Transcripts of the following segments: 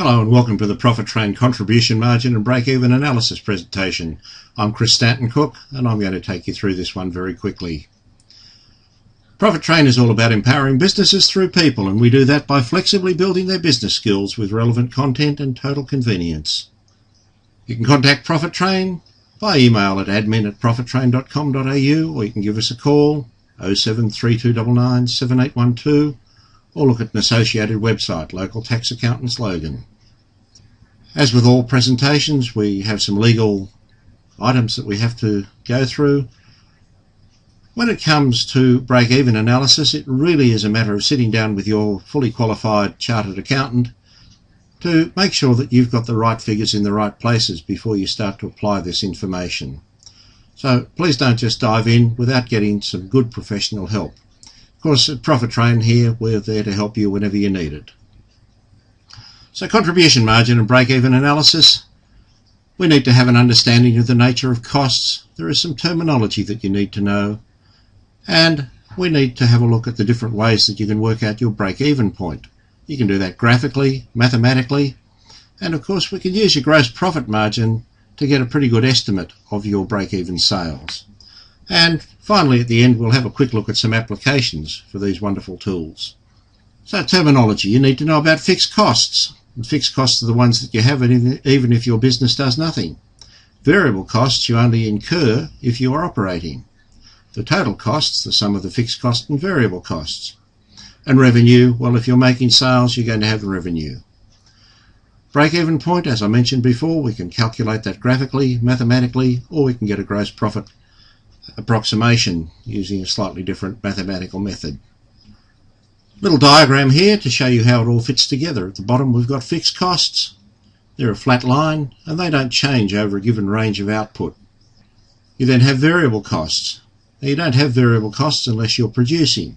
Hello and welcome to the Profit Train Contribution Margin and Break-Even Analysis presentation. I'm Chris Stanton Cook and I'm going to take you through this one very quickly. Profit Train is all about empowering businesses through people, and we do that by flexibly building their business skills with relevant content and total convenience. You can contact Profit Train by email at admin@profittrain.com.au, or you can give us a call 073299 7812 or look at an associated website, Local Tax Accountants Logan. As with all presentations, we have some legal items that we have to go through. When it comes to break-even analysis, it really is a matter of sitting down with your fully qualified chartered accountant to make sure that you've got the right figures in the right places before you start to apply this information. So please don't just dive in without getting some good professional help. Of course, at Profit Train here, we're there to help you whenever you need it. So contribution margin and break-even analysis, we need to have an understanding of the nature of costs. There is some terminology that you need to know, and we need to have a look at the different ways that you can work out your break-even point. You can do that graphically, mathematically, and of course we can use your gross profit margin to get a pretty good estimate of your break-even sales. And finally, at the end, we'll have a quick look at some applications for these wonderful tools. So terminology, you need to know about fixed costs. And fixed costs are the ones that you have even if your business does nothing. Variable costs you only incur if you are operating. The total costs, the sum of the fixed cost and variable costs. And revenue, well, if you're making sales, you're going to have revenue. Break-even point, as I mentioned before, we can calculate that graphically, mathematically, or we can get a gross profit approximation using a slightly different mathematical method. Little diagram here to show you how it all fits together. At the bottom we've got fixed costs. They're a flat line and they don't change over a given range of output. You then have variable costs. Now, you don't have variable costs unless you're producing.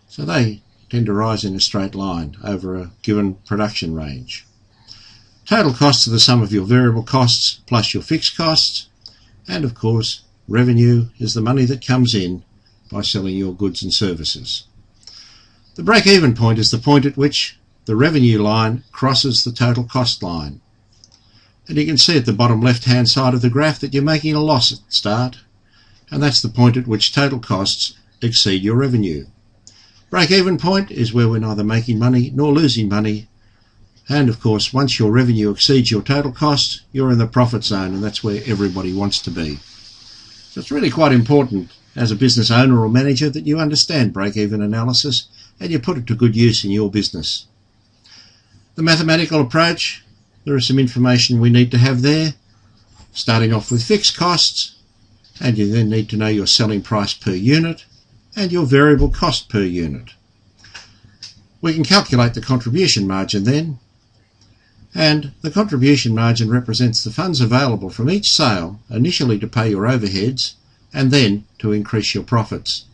So they tend to rise in a straight line over a given production range. Total costs are the sum of your variable costs plus your fixed costs, and of course revenue is the money that comes in by selling your goods and services. The break-even point is the point at which the revenue line crosses the total cost line. And you can see at the bottom left-hand side of the graph that you're making a loss at the start, and that's the point at which total costs exceed your revenue. Break-even point is where we're neither making money nor losing money, and of course once your revenue exceeds your total cost, you're in the profit zone, and that's where everybody wants to be. So it's really quite important as a business owner or manager that you understand break-even analysis and you put it to good use in your business. The mathematical approach, there is some information we need to have there, starting off with fixed costs, and you then need to know your selling price per unit and your variable cost per unit. We can calculate the contribution margin then, and the contribution margin represents the funds available from each sale initially to pay your overheads and then to increase your profits.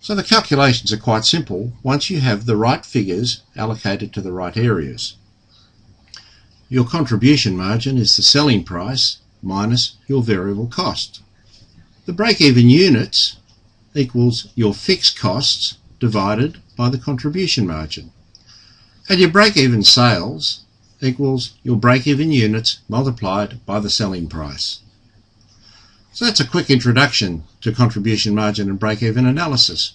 So the calculations are quite simple once you have the right figures allocated to the right areas. Your contribution margin is the selling price minus your variable cost. The break-even units equals your fixed costs divided by the contribution margin. And your break-even sales equals your break-even units multiplied by the selling price. So that's a quick introduction to contribution margin and break-even analysis.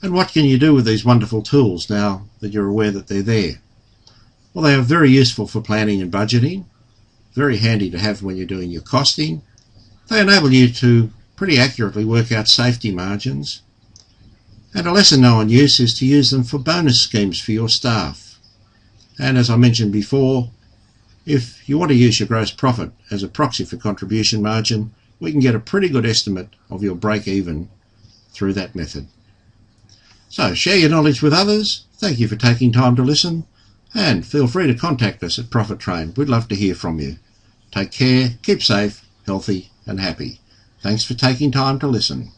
And what can you do with these wonderful tools now that you're aware that they're there? Well, they are very useful for planning and budgeting, very handy to have when you're doing your costing. They enable you to pretty accurately work out safety margins. And a lesser known use is to use them for bonus schemes for your staff. And as I mentioned before, if you want to use your gross profit as a proxy for contribution margin, we can get a pretty good estimate of your break-even through that method. So share your knowledge with others. Thank you for taking time to listen, and feel free to contact us at Profit Train. We'd love to hear from you. Take care, keep safe, healthy and happy. Thanks for taking time to listen.